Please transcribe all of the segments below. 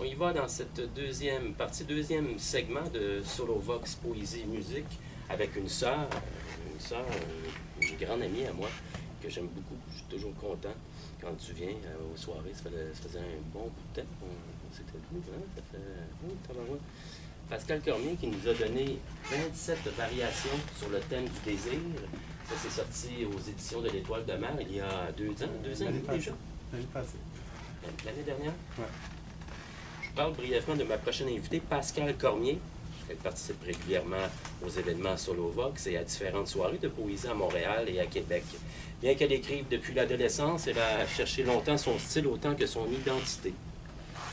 On y va dans cette deuxième partie, deuxième segment de Solo Vox Poésie Musique avec une sœur, une grande amie à moi que j'aime beaucoup. Je suis toujours content quand tu viens aux soirées. Ça faisait un bon bout de temps. On s'était vu, hein? Ça fait tabarouette. Pascal Cormier qui nous a donné 27 variations sur le thème du désir. Ça s'est sorti aux éditions de l'Étoile de mer il y a 2 ans, déjà. L'année passée. L'année dernière? Ouais. Je parle brièvement de ma prochaine invitée, Pascal Cormier. Elle participe régulièrement aux événements Solo Vox et à différentes soirées de poésie à Montréal et à Québec. Bien qu'elle écrive depuis l'adolescence, elle a cherché longtemps son style autant que son identité.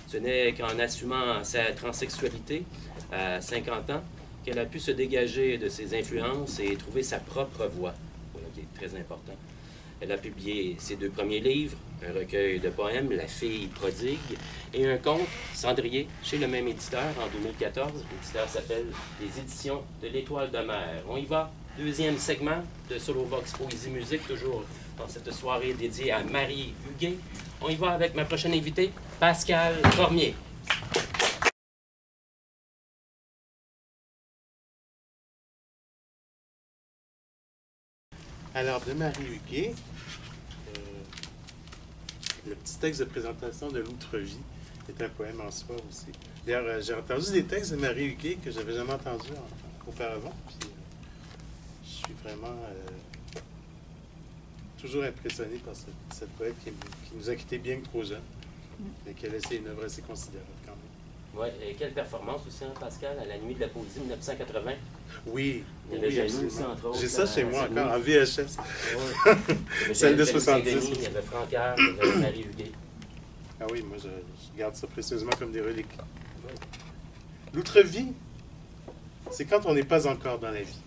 Ce n'est qu'en assumant sa transsexualité à 50 ans qu'elle a pu se dégager de ses influences et trouver sa propre voix, voilà qui est très important. Elle a publié ses 2 premiers livres, un recueil de poèmes, La fille prodigue, et un conte, Cendrier, chez le même éditeur en 2014. L'éditeur s'appelle Les Éditions de l'Étoile de mer. On y va, deuxième segment de Solo Vox Poésie Musique, toujours dans cette soirée dédiée à Marie Huguet. On y va avec ma prochaine invitée, Pascal Cormier. Alors, de Marie Huguet, le petit texte de présentation de l'Outre-vie est un poème en soi aussi. D'ailleurs, j'ai entendu des textes de Marie Huguet que je n'avais jamais entendus auparavant. Puis, je suis vraiment toujours impressionné par cette poète qui nous a quittés bien que trop jeunes, mais qui a laissé une œuvre assez considérable quand même. Oui, et quelle performance aussi, hein, Pascal, à la Nuit de la Poésie 1980. Oui, Il y avait Janine aussi, entre autres. J'ai ça chez moi encore, en VHS. Oui. Celle de 70. Il y avait Francard, il y avait Marie Huguet. Ah oui, moi je garde ça précieusement comme des reliques. Oui. L'outre-vie, c'est quand on n'est pas encore dans la vie,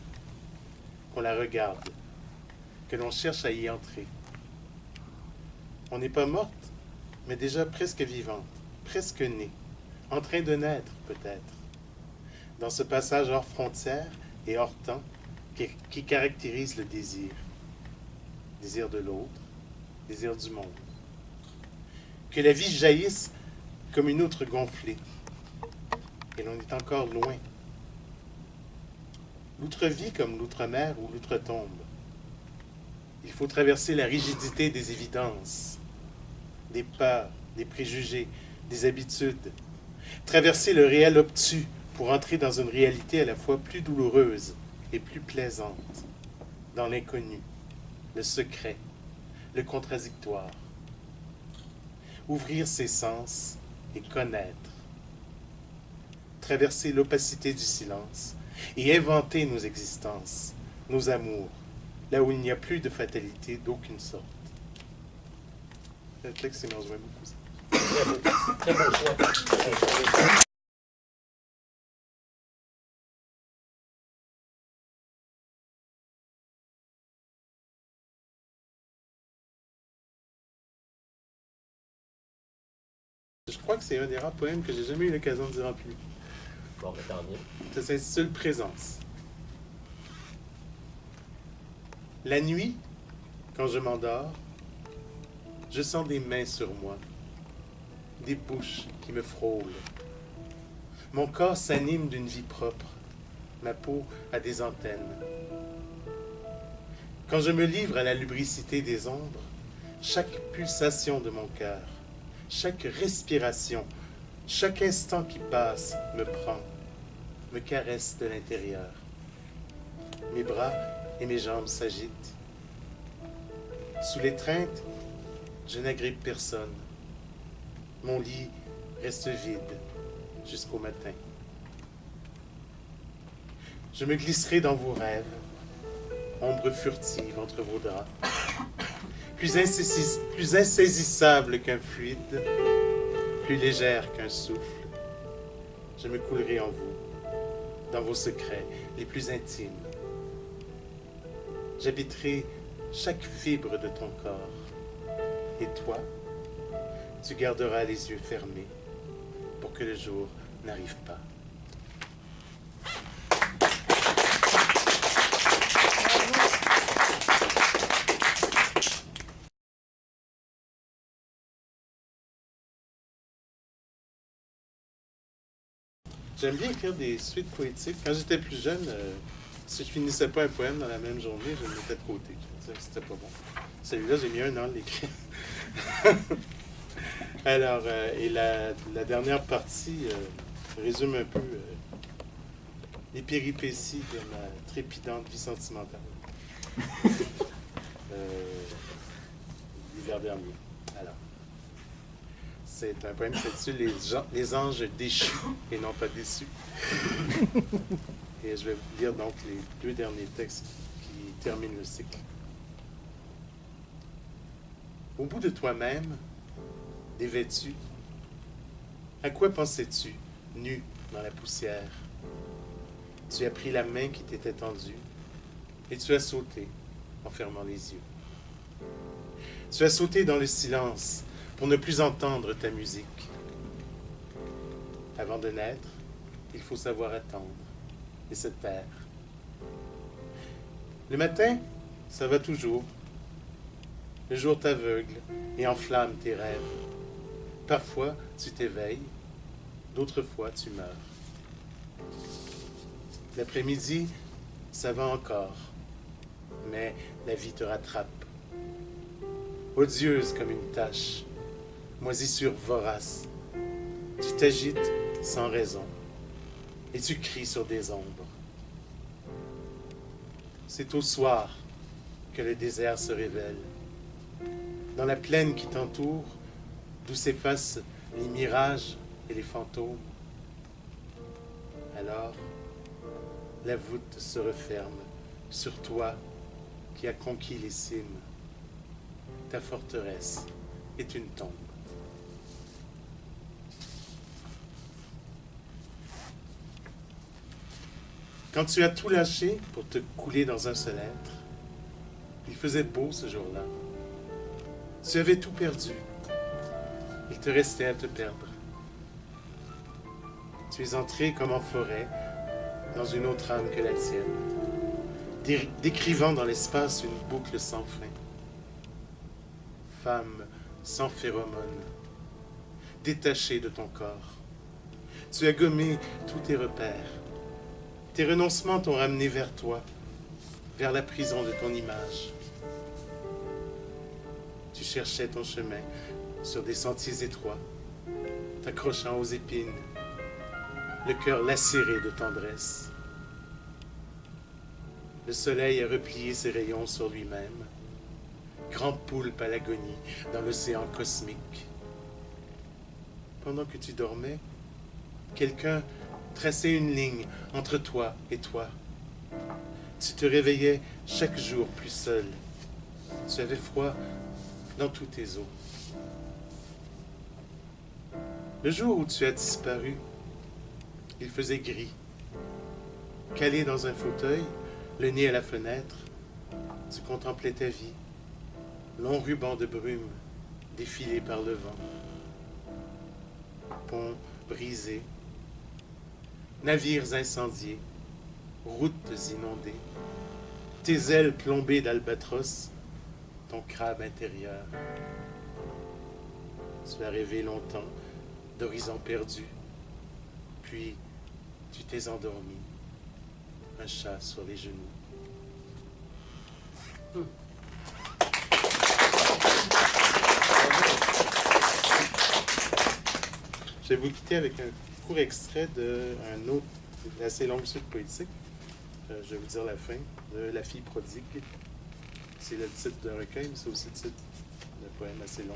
qu'on la regarde, que l'on cherche à y entrer. On n'est pas morte, mais déjà presque vivante, presque née, en train de naître peut-être, dans ce passage hors frontières et hors temps qui caractérise le désir. Désir de l'autre, désir du monde. Que la vie jaillisse comme une outre gonflée, et l'on est encore loin. L'outre-vie comme l'outre-mer ou l'outre-tombe. Il faut traverser la rigidité des évidences, des peurs, des préjugés, des habitudes. Traverser le réel obtus pour entrer dans une réalité à la fois plus douloureuse et plus plaisante, dans l'inconnu, le secret, le contradictoire. Ouvrir ses sens et connaître. Traverser l'opacité du silence et inventer nos existences, nos amours, là où il n'y a plus de fatalité d'aucune sorte. Le texte, c'est rejoint beaucoup ça. Très beau choix. Je crois que c'est un des rares poèmes que j'ai jamais eu l'occasion de dire en public. Bon, mais tant mieux. Ça s'intitule Présence. La nuit, quand je m'endors, je sens des mains sur moi, des bouches qui me frôlent. Mon corps s'anime d'une vie propre, ma peau a des antennes. Quand je me livre à la lubricité des ombres, chaque pulsation de mon cœur, chaque respiration, chaque instant qui passe me prend, me caresse de l'intérieur. Mes bras et mes jambes s'agitent. Sous l'étreinte, je n'agrippe personne. Mon lit reste vide jusqu'au matin. Je me glisserai dans vos rêves, ombre furtive entre vos draps, plus insaisissable qu'un fluide, plus légère qu'un souffle. Je me coulerai en vous, dans vos secrets les plus intimes. J'habiterai chaque fibre de ton corps. Et toi, tu garderas les yeux fermés pour que le jour n'arrive pas. J'aime bien écrire des suites poétiques. Quand j'étais plus jeune, si je finissais pas un poème dans la même journée, je le mettais de côté. Je me disais que c'était pas bon. Celui-là, j'ai mis 1 an à l'écrire. Alors, et la dernière partie résume un peu les péripéties de ma trépidante vie sentimentale. L'hiver dernier. Alors, c'est un poème qui s'intitule les anges déchus et non pas déçus. Et je vais vous lire donc les 2 derniers textes qui terminent le cycle. Au bout de toi-même, dévêtu, à quoi pensais-tu, nu dans la poussière? Tu as pris la main qui t'était tendue et tu as sauté en fermant les yeux. Tu as sauté dans le silence pour ne plus entendre ta musique. Avant de naître, il faut savoir attendre et se taire. Le matin, ça va toujours. Le jour t'aveugle et enflamme tes rêves. Parfois, tu t'éveilles, d'autres fois, tu meurs. L'après-midi, ça va encore, mais la vie te rattrape. Odieuse comme une tache, moisissure vorace, tu t'agites sans raison et tu cries sur des ombres. C'est au soir que le désert se révèle. Dans la plaine qui t'entoure, d'où s'effacent les mirages et les fantômes. Alors, la voûte se referme sur toi qui as conquis les cimes. Ta forteresse est une tombe. Quand tu as tout lâché pour te couler dans un seul être, il faisait beau ce jour-là. Tu avais tout perdu. Il te restait à te perdre. Tu es entré comme en forêt, dans une autre âme que la tienne, décrivant dans l'espace une boucle sans fin. Femme sans phéromones, détachée de ton corps. Tu as gommé tous tes repères. Tes renoncements t'ont ramené vers toi, vers la prison de ton image. Tu cherchais ton chemin sur des sentiers étroits, t'accrochant aux épines, le cœur lacéré de tendresse. Le soleil a replié ses rayons sur lui-même, grand poulpe à l'agonie dans l'océan cosmique. Pendant que tu dormais, quelqu'un traçait une ligne entre toi et toi. Tu te réveillais chaque jour plus seul. Tu avais froid dans tous tes os. Le jour où tu as disparu, il faisait gris. Calé dans un fauteuil, le nez à la fenêtre, tu contemplais ta vie, long ruban de brume défilé par le vent. Ponts brisés, navires incendiés, routes inondées, tes ailes plombées d'albatros, ton crabe intérieur. Tu as rêvé longtemps d'horizons perdus, puis tu t'es endormi, un chat sur les genoux. Je vais vous quitter avec un court extrait d'un autre assez longue suite poétique. Je vais vous dire la fin de La fille prodigue. C'est le titre d'un recueil, mais c'est aussi le titre d'un poème assez long.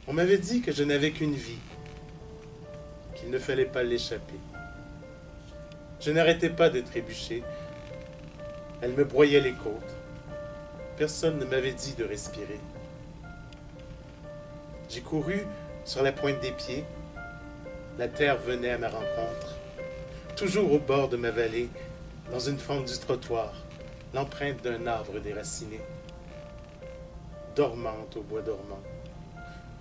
On m'avait dit que je n'avais qu'une vie, qu'il ne fallait pas l'échapper. Je n'arrêtais pas de trébucher. Elle me broyait les côtes. Personne ne m'avait dit de respirer. J'ai couru sur la pointe des pieds. La terre venait à ma rencontre. Toujours au bord de ma vallée, dans une fente du trottoir, l'empreinte d'un arbre déraciné. Dormante au bois dormant.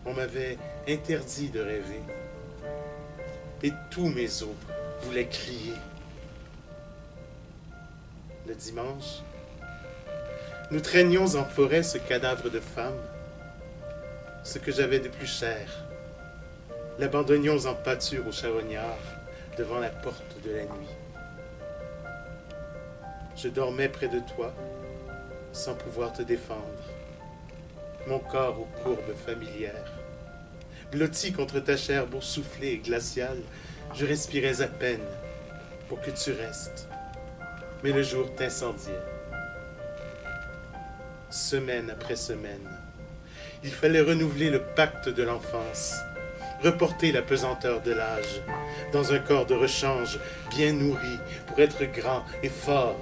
On m'avait interdit de rêver. Et tous mes os voulaient crier. Le dimanche, nous traînions en forêt ce cadavre de femme, ce que j'avais de plus cher, l'abandonnions en pâture au charognard, devant la porte de la nuit. Je dormais près de toi, sans pouvoir te défendre, mon corps aux courbes familières. Blotti contre ta chair boursouflée et glaciale, je respirais à peine pour que tu restes. Mais le jour t'incendiait. Semaine après semaine, il fallait renouveler le pacte de l'enfance, reporter la pesanteur de l'âge, dans un corps de rechange bien nourri pour être grand et fort.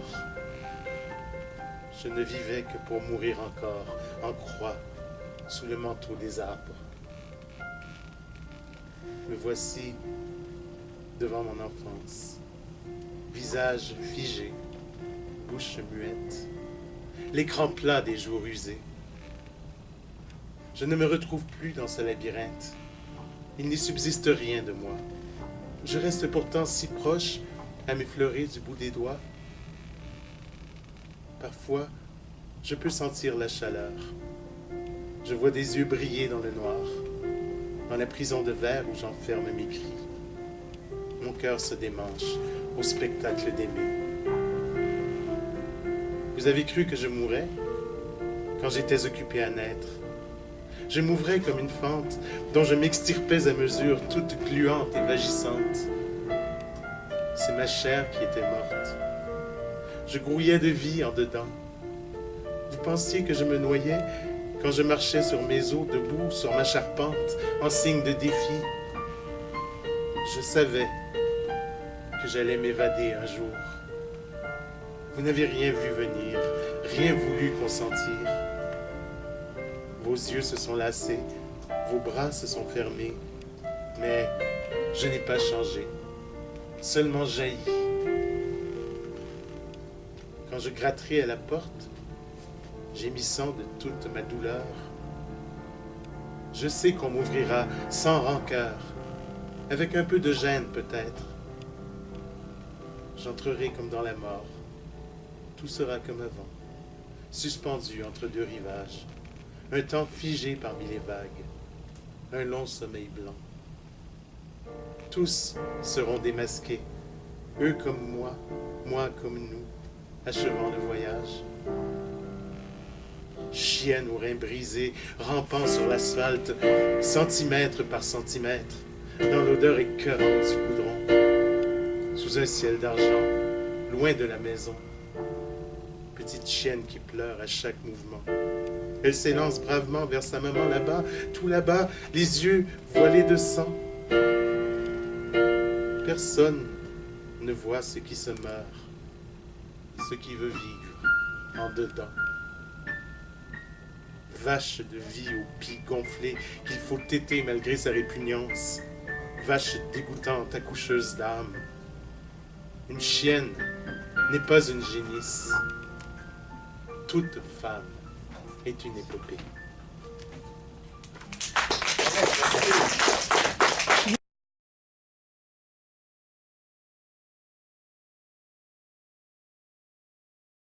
Je ne vivais que pour mourir encore, en croix, sous le manteau des arbres. Me voici devant mon enfance, visage figé, bouche muette, l'écran plat des jours usés. Je ne me retrouve plus dans ce labyrinthe. Il n'y subsiste rien de moi. Je reste pourtant si proche à m'effleurer du bout des doigts. Parfois, je peux sentir la chaleur. Je vois des yeux briller dans le noir, dans la prison de verre où j'enferme mes cris. Mon cœur se démanche au spectacle d'aimer. Vous avez cru que je mourrais quand j'étais occupé à naître. Je m'ouvrais comme une fente dont je m'extirpais à mesure, toute gluante et vagissante. C'est ma chair qui était morte. Je grouillais de vie en dedans. Vous pensiez que je me noyais quand je marchais sur mes os debout sur ma charpente en signe de défi. Je savais que j'allais m'évader un jour. Vous n'avez rien vu venir, rien voulu consentir. Vos yeux se sont lassés, vos bras se sont fermés, mais je n'ai pas changé, seulement jailli. Quand je gratterai à la porte, gémissant de toute ma douleur, je sais qu'on m'ouvrira sans rancœur, avec un peu de gêne peut-être. J'entrerai comme dans la mort, tout sera comme avant, suspendu entre deux rivages, un temps figé parmi les vagues, un long sommeil blanc. Tous seront démasqués, eux comme moi comme nous, achevant le voyage. Chienne aux reins brisés, rampant sur l'asphalte, centimètre par centimètre, dans l'odeur écœurante du goudron, sous un ciel d'argent, loin de la maison. Petite chienne qui pleure à chaque mouvement. Elle s'élance bravement vers sa maman là-bas, tout là-bas, les yeux voilés de sang. Personne ne voit ce qui se meurt, ce qui veut vivre en dedans. Vache de vie aux pieds gonflés qu'il faut téter malgré sa répugnance. Vache dégoûtante, accoucheuse d'âme. Une chienne n'est pas une génisse. Toute femme est une épopée.